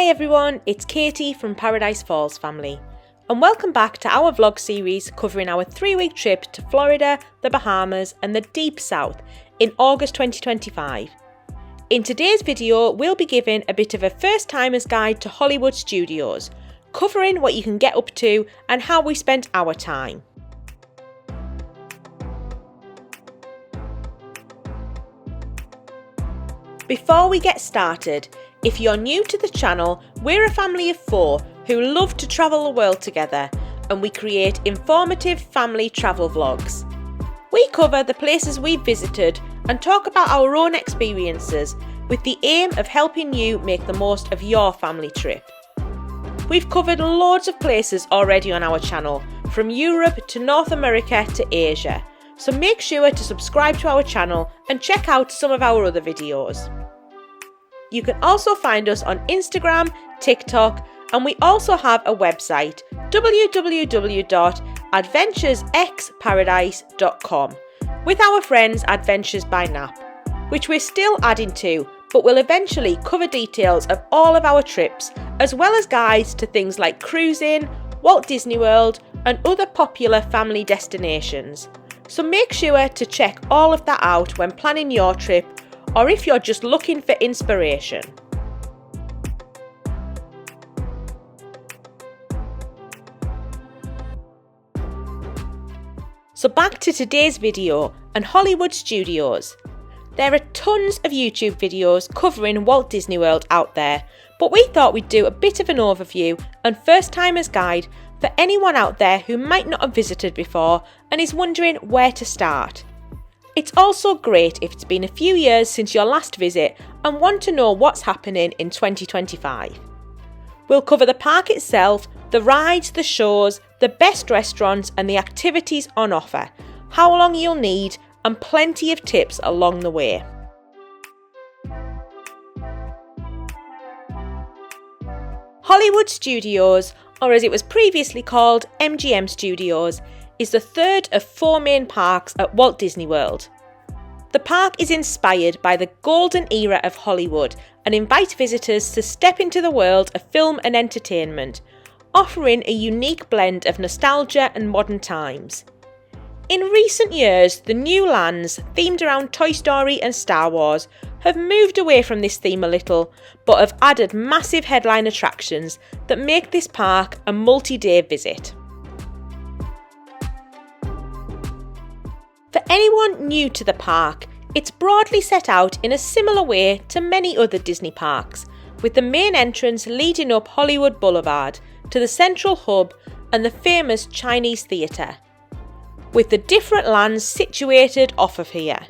Hi everyone, it's Katie from Paradise Falls family, and welcome back to our vlog series covering our 3-week trip to Florida, the Bahamas and the Deep South in August 2025. In today's video, we'll be giving a bit of a first-timers guide to Hollywood Studios, covering what you can get up to and how we spent our time. Before we get started, if you're new to the channel, we're a family of 4 who love to travel the world together, and we create informative family travel vlogs. We cover the places we've visited and talk about our own experiences with the aim of helping you make the most of your family trip. We've covered loads of places already on our channel, from Europe to North America to Asia, so make sure to subscribe to our channel and check out some of our other videos. You can also find us on Instagram, TikTok, and we also have a website, www.adventuresxparadise.com, with our friends Adventures by Nap, which we're still adding to, but will eventually cover details of all of our trips, as well as guides to things like cruising, Walt Disney World, and other popular family destinations. So make sure to check all of that out when planning your trip, or if you're just looking for inspiration. So back to today's video and Hollywood Studios. There are tons of YouTube videos covering Walt Disney World out there, but we thought we'd do a bit of an overview and first-timers guide for anyone out there who might not have visited before and is wondering where to start. It's also great if it's been a few years since your last visit and want to know what's happening in 2025. We'll cover the park itself, the rides, the shows, the best restaurants and the activities on offer, how long you'll need, and plenty of tips along the way. Hollywood Studios, or as it was previously called, MGM Studios, is the third of 4 main parks at Walt Disney World. The park is inspired by the golden era of Hollywood and invites visitors to step into the world of film and entertainment, offering a unique blend of nostalgia and modern times. In recent years, the new lands, themed around Toy Story and Star Wars, have moved away from this theme a little, but have added massive headline attractions that make this park a multi-day visit. For anyone new to the park, it's broadly set out in a similar way to many other Disney parks, with the main entrance leading up Hollywood Boulevard to the central hub and the famous Chinese Theatre, with the different lands situated off of here.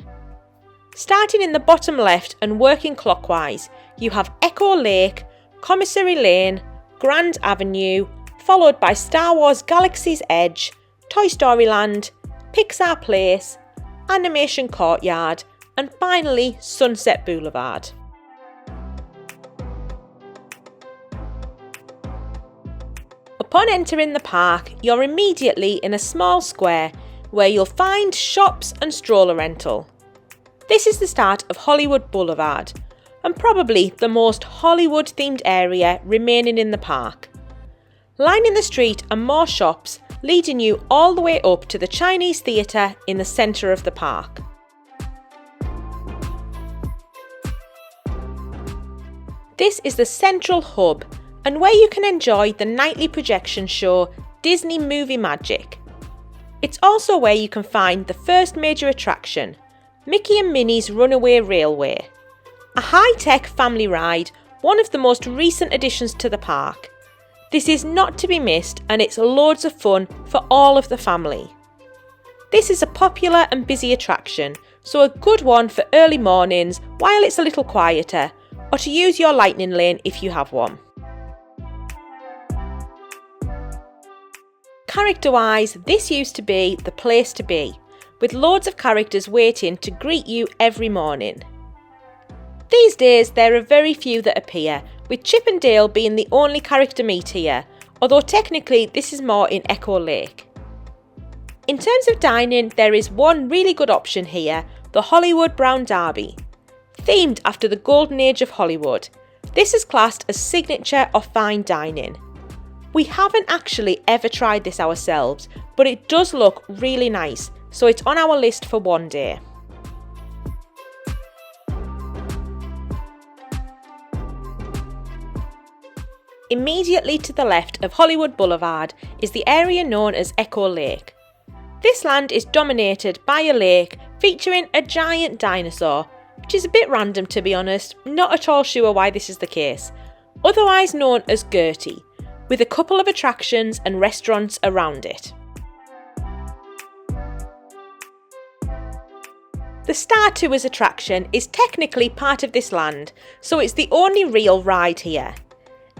Starting in the bottom left and working clockwise, you have Echo Lake, Commissary Lane, Grand Avenue, followed by Star Wars Galaxy's Edge, Toy Story Land, Pixar Place, Animation Courtyard, and finally Sunset Boulevard. Upon entering the park, you're immediately in a small square where you'll find shops and stroller rental. This is the start of Hollywood Boulevard, and probably the most Hollywood-themed area remaining in the park. Lining the street are more shops, leading you all the way up to the Chinese Theatre in the centre of the park. This is the central hub, and where you can enjoy the nightly projection show Disney Movie Magic. It's also where you can find the first major attraction, Mickey and Minnie's Runaway Railway, a high-tech family ride, one of the most recent additions to the park. This is not to be missed, and it's loads of fun for all of the family. This is a popular and busy attraction, so a good one for early mornings while it's a little quieter, or to use your lightning lane if you have one. Character-wise, this used to be the place to be, with loads of characters waiting to greet you every morning. These days there are very few that appear, with Chip and Dale being the only character meet here, although technically this is more in Echo Lake. In terms of dining, there is one really good option here, the Hollywood Brown Derby. Themed after the golden age of Hollywood, This is classed as signature or fine dining. We haven't actually ever tried this ourselves, but it does look really nice, so it's on our list for one day. Immediately to the left of Hollywood Boulevard is the area known as Echo Lake. This land is dominated by a lake featuring a giant dinosaur, which is a bit random to be honest, not at all sure why this is the case, otherwise known as Gertie, with a couple of attractions and restaurants around it. The Star Tours attraction is technically part of this land, so it's the only real ride here.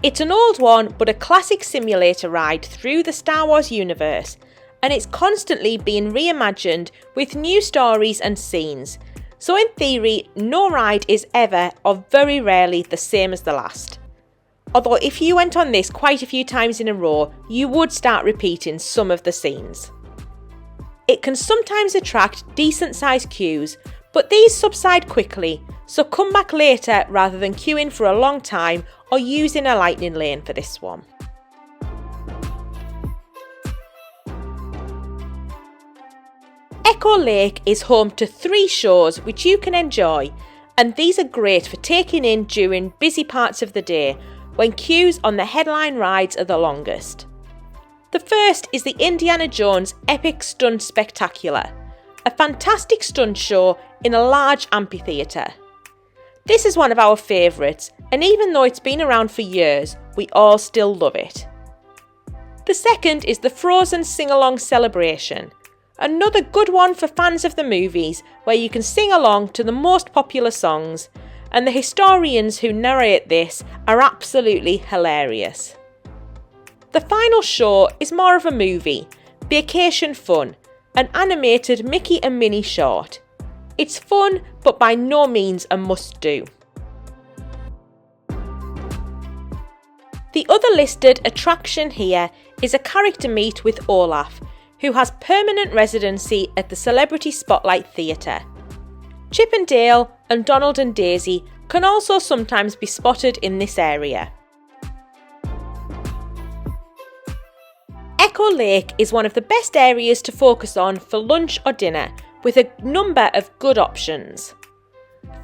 It's an old one but a classic simulator ride through the Star Wars universe, and it's constantly being reimagined with new stories and scenes, so in theory no ride is ever or very rarely the same as the last. Although if you went on this quite a few times in a row, you would start repeating some of the scenes. It can sometimes attract decent sized queues, but these subside quickly, so come back later rather than queuing for a long time or using a lightning lane for this one. Echo Lake is home to 3 shows which you can enjoy, and these are great for taking in during busy parts of the day when queues on the headline rides are the longest. The first is the Indiana Jones Epic Stunt Spectacular, a fantastic stunt show in a large amphitheatre. This is one of our favourites, and even though it's been around for years, we all still love it. The second is the Frozen Sing-Along Celebration, another good one for fans of the movies where you can sing along to the most popular songs, and the historians who narrate this are absolutely hilarious. The final show is more of a movie, Vacation Fun, an animated Mickey and Minnie short. It's fun, but by no means a must-do. The other listed attraction here is a character meet with Olaf, who has permanent residency at the Celebrity Spotlight Theatre. Chip and Dale and Donald and Daisy can also sometimes be spotted in this area. Echo Lake is one of the best areas to focus on for lunch or dinner, with a number of good options.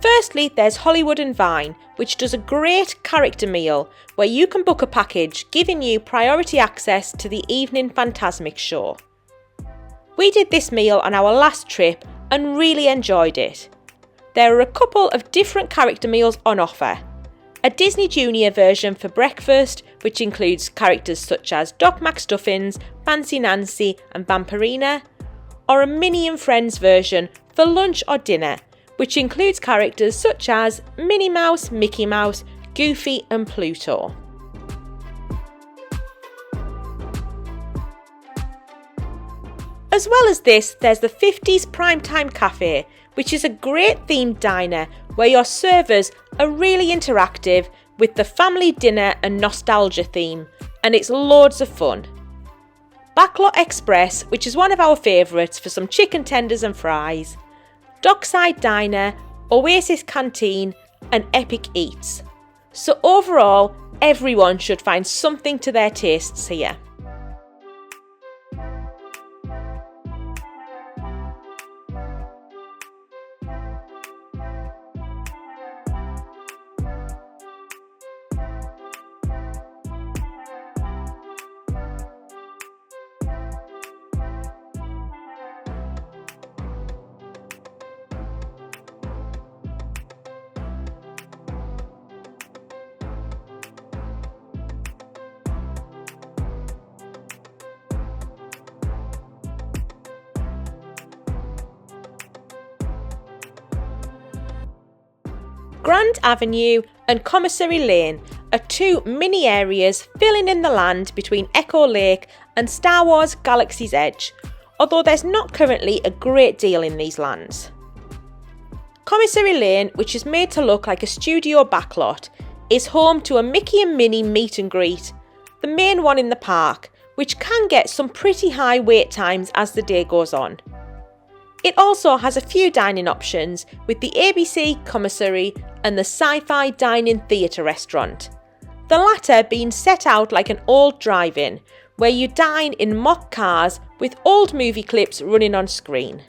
Firstly, there's Hollywood and Vine, which does a great character meal where you can book a package giving you priority access to the evening Phantasmic show. We did this meal on our last trip and really enjoyed it. There are a couple of different character meals on offer. A Disney Junior version for breakfast, which includes characters such as Doc McStuffins, Fancy Nancy and Vampirina, or a Minnie and Friends version for lunch or dinner, which includes characters such as Minnie Mouse, Mickey Mouse, Goofy and Pluto. As well as this, there's the 50s Primetime Cafe, which is a great themed diner where your servers are really interactive with the family dinner and nostalgia theme, and it's loads of fun. Backlot Express, which is one of our favourites for some chicken tenders and fries, Dockside Diner, Oasis Canteen and Epic Eats. So overall, everyone should find something to their tastes here. Grand Avenue and Commissary Lane are 2 mini areas filling in the land between Echo Lake and Star Wars Galaxy's Edge, although there's not currently a great deal in these lands. Commissary Lane, which is made to look like a studio backlot, is home to a Mickey and Minnie meet and greet, the main one in the park, which can get some pretty high wait times as the day goes on. It also has a few dining options with the ABC, Commissary and the sci-fi dine-in theatre restaurant. The latter being set out like an old drive-in, where you dine in mock cars with old movie clips running on screen.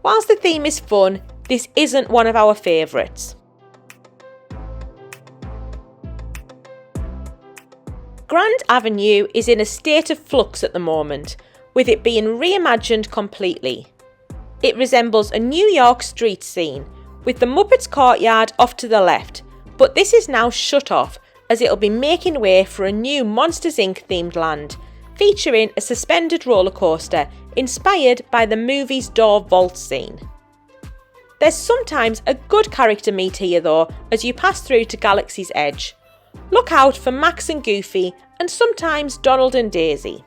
Whilst the theme is fun, this isn't one of our favourites. Grand Avenue is in a state of flux at the moment, with it being reimagined completely. It resembles a New York street scene, with the Muppets Courtyard off to the left, but this is now shut off as it'll be making way for a new Monsters Inc. themed land, featuring a suspended roller coaster inspired by the movie's door vault scene. There's sometimes a good character meet here though as you pass through to Galaxy's Edge. Look out for Max and Goofy and sometimes Donald and Daisy.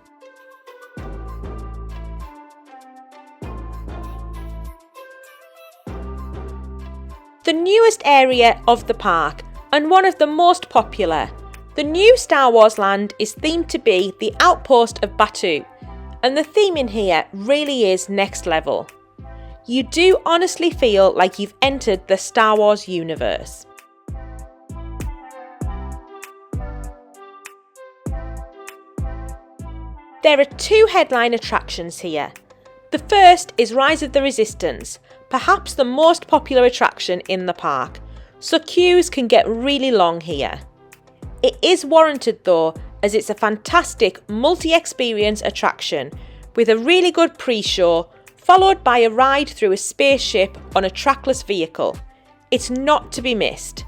The newest area of the park and one of the most popular, the new Star Wars land is themed to be the outpost of Batuu, and the theme in here really is next level. You do honestly feel like you've entered the Star Wars universe. There are two headline attractions here. The first is Rise of the Resistance, perhaps the most popular attraction in the park, so queues can get really long here. It is warranted though, as it's a fantastic multi-experience attraction with a really good pre-show, followed by a ride through a spaceship on a trackless vehicle. It's not to be missed.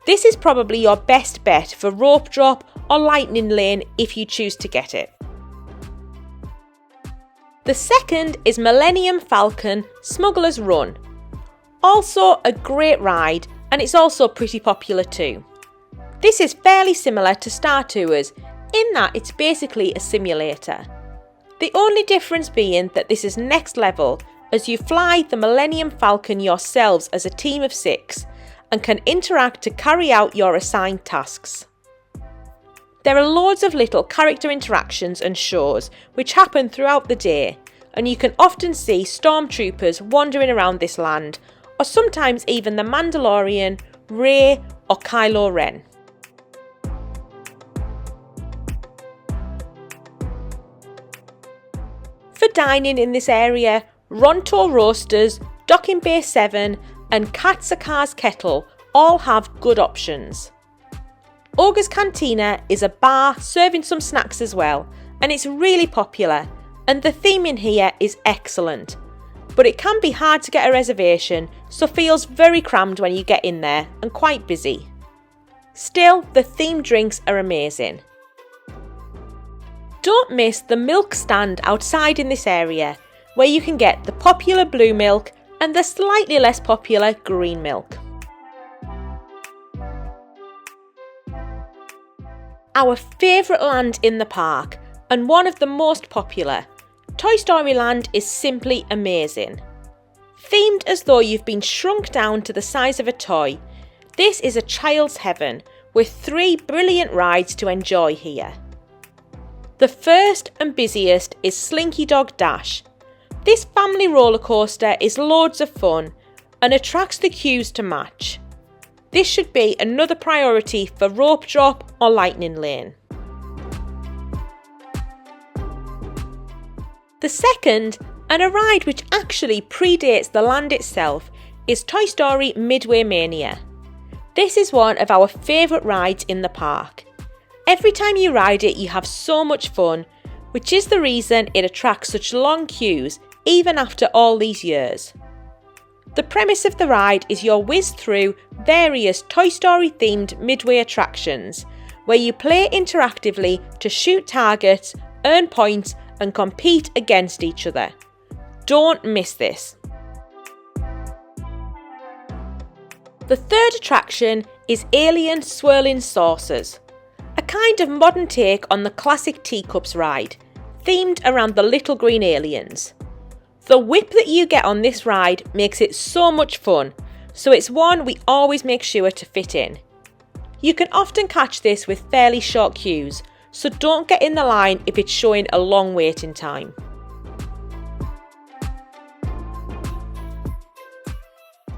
This is probably your best bet for rope drop or lightning lane if you choose to get it. The second is Millennium Falcon Smuggler's Run. Also a great ride, and it's also pretty popular too. This is fairly similar to Star Tours in that it's basically a simulator. The only difference being that this is next level as you fly the Millennium Falcon yourselves as a team of 6 and can interact to carry out your assigned tasks. There are loads of little character interactions and shows which happen throughout the day, and you can often see stormtroopers wandering around this land, or sometimes even the Mandalorian, Rey or Kylo Ren. For dining in this area, Ronto Roasters, Docking Bay 7 and Katsuka's Kettle all have good options. Ogre's Cantina is a bar serving some snacks as well, and it's really popular, and the theme in here is excellent. But it can be hard to get a reservation, so feels very crammed when you get in there and quite busy. Still, the themed drinks are amazing. Don't miss the milk stand outside in this area, where you can get the popular blue milk and the slightly less popular green milk. Our favourite land in the park, and one of the most popular, Toy Story Land is simply amazing. Themed as though you've been shrunk down to the size of a toy, this is a child's heaven with 3 brilliant rides to enjoy here. The first and busiest is Slinky Dog Dash. This family roller coaster is loads of fun and attracts the queues to match. This should be another priority for rope drop or lightning lane. The second, and a ride which actually predates the land itself, is Toy Story Midway Mania. This is one of our favourite rides in the park. Every time you ride it you have so much fun, which is the reason it attracts such long queues even after all these years. The premise of the ride is you're whizzed through various Toy Story themed Midway attractions, where you play interactively to shoot targets, earn points and compete against each other. Don't miss this. The third attraction is Alien Swirling Saucers, a kind of modern take on the classic Teacups ride, themed around the little green aliens. The whip that you get on this ride makes it so much fun, so it's one we always make sure to fit in. You can often catch this with fairly short queues, so don't get in the line if it's showing a long waiting time.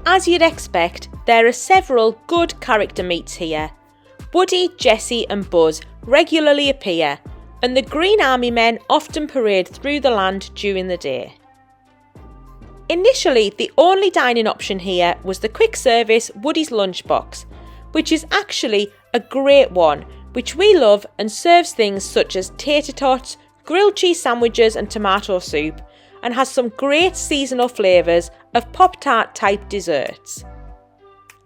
As you'd expect, there are several good character meets here. Woody, Jessie and Buzz regularly appear, and the Green Army men often parade through the land during the day. Initially, the only dining option here was the quick service Woody's Lunchbox, which is actually a great one, which we love and serves things such as tater tots, grilled cheese sandwiches and tomato soup, and has some great seasonal flavours of Pop-Tart type desserts.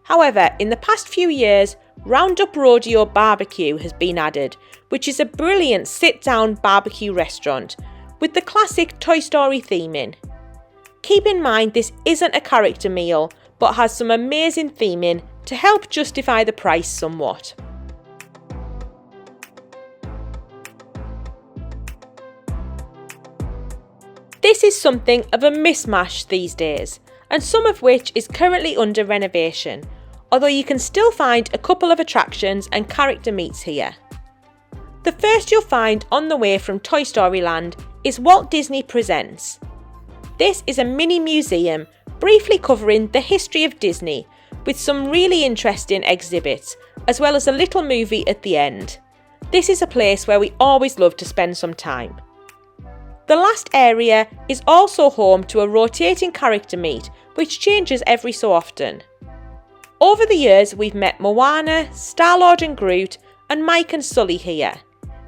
However, in the past few years, Roundup Rodeo Barbecue has been added, which is a brilliant sit-down barbecue restaurant with the classic Toy Story theming. Keep in mind this isn't a character meal, but has some amazing theming to help justify the price somewhat. This is something of a mismatch these days, and some of which is currently under renovation, although you can still find a couple of attractions and character meets here. The first you'll find on the way from Toy Story Land is Walt Disney Presents. This is a mini museum briefly covering the history of Disney, with some really interesting exhibits, as well as a little movie at the end. This is a place where we always love to spend some time. The last area is also home to a rotating character meet, which changes every so often. Over the years, we've met Moana, Star-Lord and Groot, and Mike and Sully here.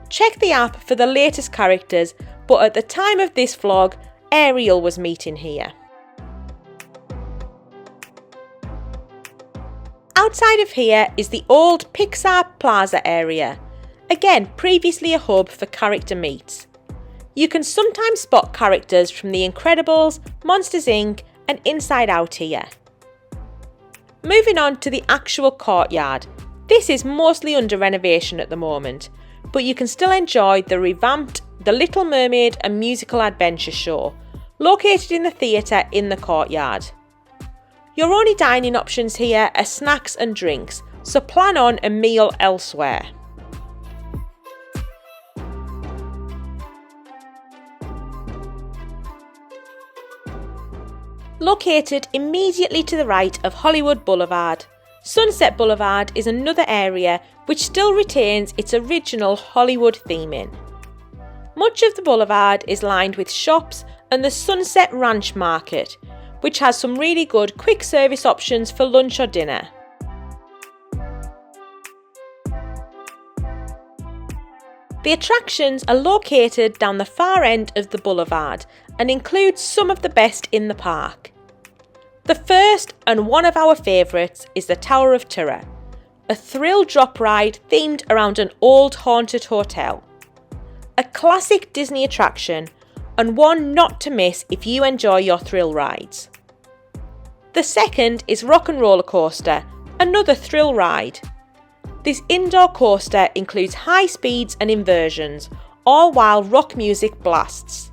Check the app for the latest characters, but at the time of this vlog, Ariel was meeting here. Outside of here is the old Pixar Plaza area, again previously a hub for character meets. You can sometimes spot characters from The Incredibles, Monsters Inc. and Inside Out here. Moving on to the actual courtyard. This is mostly under renovation at the moment, but you can still enjoy the revamped The Little Mermaid and Musical Adventure show, located in the theatre in the courtyard. Your only dining options here are snacks and drinks, so plan on a meal elsewhere. Located immediately to the right of Hollywood Boulevard, Sunset Boulevard is another area which still retains its original Hollywood theming. Much of the boulevard is lined with shops and the Sunset Ranch Market, which has some really good quick service options for lunch or dinner. The attractions are located down the far end of the boulevard and include some of the best in the park. The first and one of our favourites is the Tower of Terror, a thrill drop ride themed around an old haunted hotel. A classic Disney attraction and one not to miss if you enjoy your thrill rides. The second is Rock and Roller Coaster, another thrill ride. This indoor coaster includes high speeds and inversions, all while rock music blasts.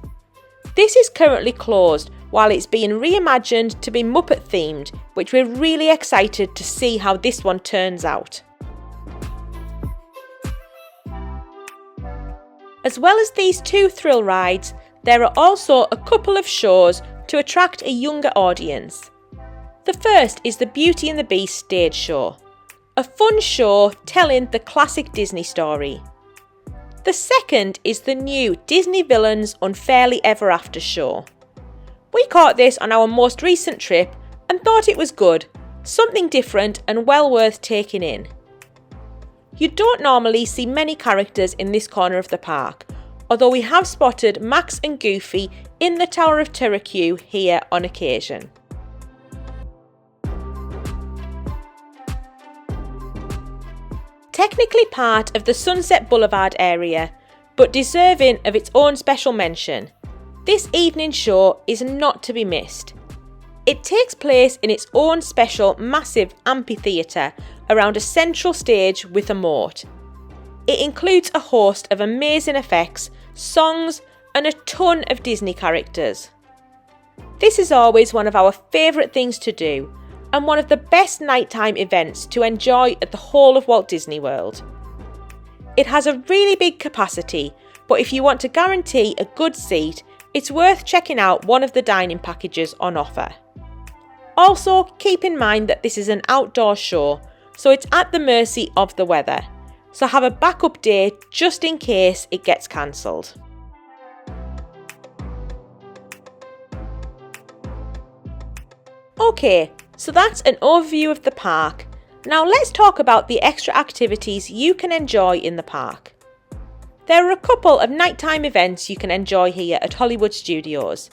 This is currently closed while it's being reimagined to be Muppet themed, which we're really excited to see how this one turns out. As well as these two thrill rides, there are also a couple of shows to attract a younger audience. The first is the Beauty and the Beast stage show, a fun show telling the classic Disney story. The second is the new Disney Villains Unfairly Ever After show. We caught this on our most recent trip and thought it was good, something different and well worth taking in. You don't normally see many characters in this corner of the park, although we have spotted Max and Goofy in the Tower of Terror queue here on occasion. Technically part of the Sunset Boulevard area, but deserving of its own special mention, this evening show is not to be missed. It takes place in its own special massive amphitheatre around a central stage with a moat. It includes a host of amazing effects, songs and a ton of Disney characters. This is always one of our favourite things to do and one of the best nighttime events to enjoy at the whole of Walt Disney World. It has a really big capacity, but if you want to guarantee a good seat, it's worth checking out one of the dining packages on offer. Also, keep in mind that this is an outdoor show, so it's at the mercy of the weather. So have a backup day just in case it gets cancelled. Okay, so that's an overview of the park. Now let's talk about the extra activities you can enjoy in the park. There are a couple of nighttime events you can enjoy here at Hollywood Studios.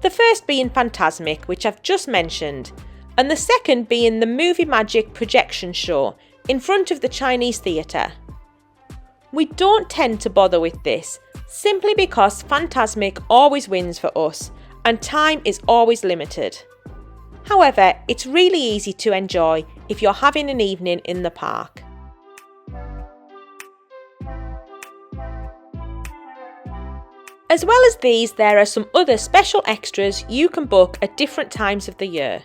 The first being Fantasmic, which I've just mentioned, and the second being the Movie Magic projection show in front of the Chinese Theatre. We don't tend to bother with this, simply because Fantasmic always wins for us and time is always limited. However, it's really easy to enjoy if you're having an evening in the park. As well as these, there are some other special extras you can book at different times of the year.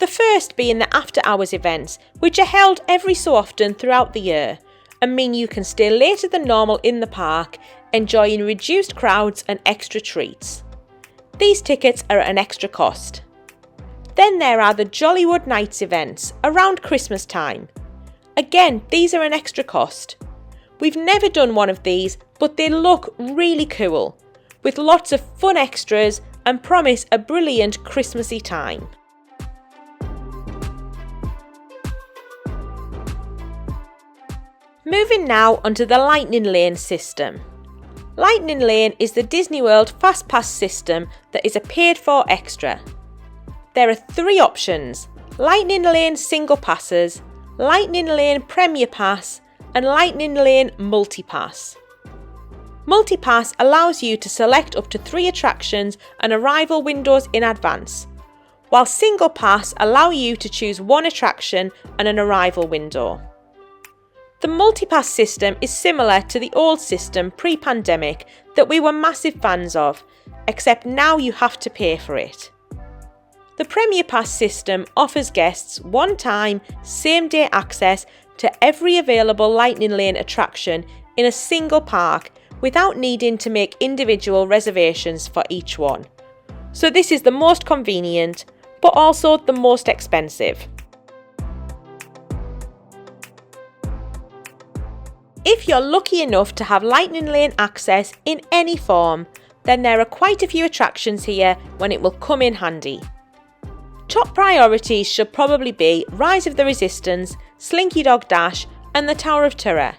The first being the after hours events, which are held every so often throughout the year and mean you can stay later than normal in the park, enjoying reduced crowds and extra treats. These tickets are at an extra cost. Then there are the Jollywood Nights events around Christmas time. Again, these are an extra cost. We've never done one of these, but they look really cool, with lots of fun extras and promise a brilliant Christmassy time. Moving now onto the Lightning Lane system. Lightning Lane is the Disney World Fast Pass system that is a paid for extra. There are 3 options: Lightning Lane Single Passes, Lightning Lane Premier Pass, and Lightning Lane Multi-Pass. Multi-Pass allows you to select up to 3 attractions and arrival windows in advance, while Single Pass allow you to choose 1 attraction and an arrival window. The Multi-Pass system is similar to the old system pre-pandemic that we were massive fans of, except now you have to pay for it. The Premier Pass system offers guests one-time, same-day access to every available Lightning Lane attraction in a single park without needing to make individual reservations for each one. So this is the most convenient, but also the most expensive. If you're lucky enough to have Lightning Lane access in any form, then there are quite a few attractions here when it will come in handy. Top priorities should probably be Rise of the Resistance, Slinky Dog Dash and the Tower of Terror.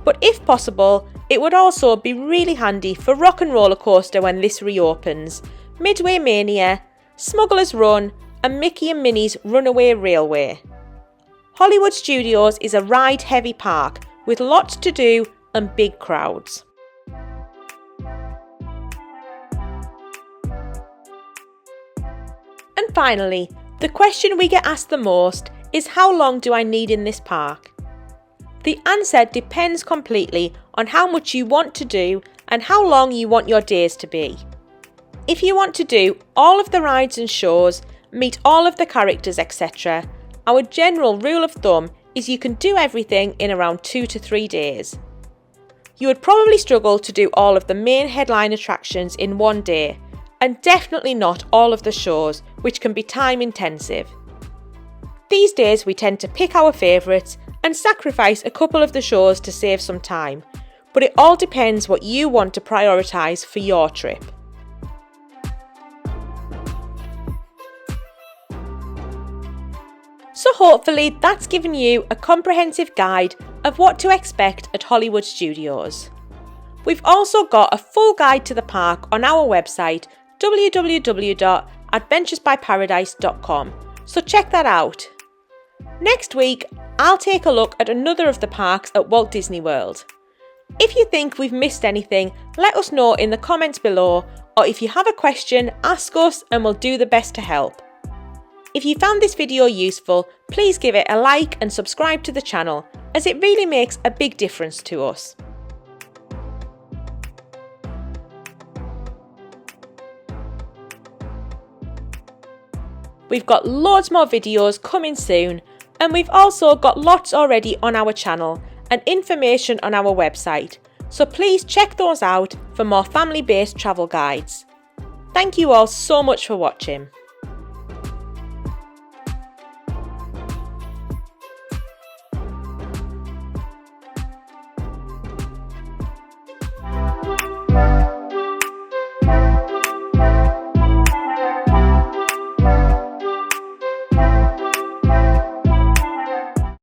But if possible, it would also be really handy for Rock and Roller Coaster when this reopens, Midway Mania, Smuggler's Run and Mickey and Minnie's Runaway Railway. Hollywood Studios is a ride-heavy park with lots to do and big crowds. And finally, the question we get asked the most is how long do I need in this park? The answer depends completely on how much you want to do and how long you want your days to be. If you want to do all of the rides and shows, meet all of the characters, etc., our general rule of thumb is you can do everything in around 2 to 3 days. You would probably struggle to do all of the main headline attractions in one day, and definitely not all of the shows, which can be time intensive. These days we tend to pick our favourites and sacrifice a couple of the shows to save some time, but it all depends what you want to prioritise for your trip. So hopefully that's given you a comprehensive guide of what to expect at Hollywood Studios. We've also got a full guide to the park on our website www.adventuresbyparadise.com, so check that out. Next week, I'll take a look at another of the parks at Walt Disney World. If you think we've missed anything, let us know in the comments below, or if you have a question, ask us and we'll do the best to help. If you found this video useful, please give it a like and subscribe to the channel, as it really makes a big difference to us. We've got loads more videos coming soon, and we've also got lots already on our channel and information on our website, so please check those out for more family-based travel guides. Thank you all so much for watching.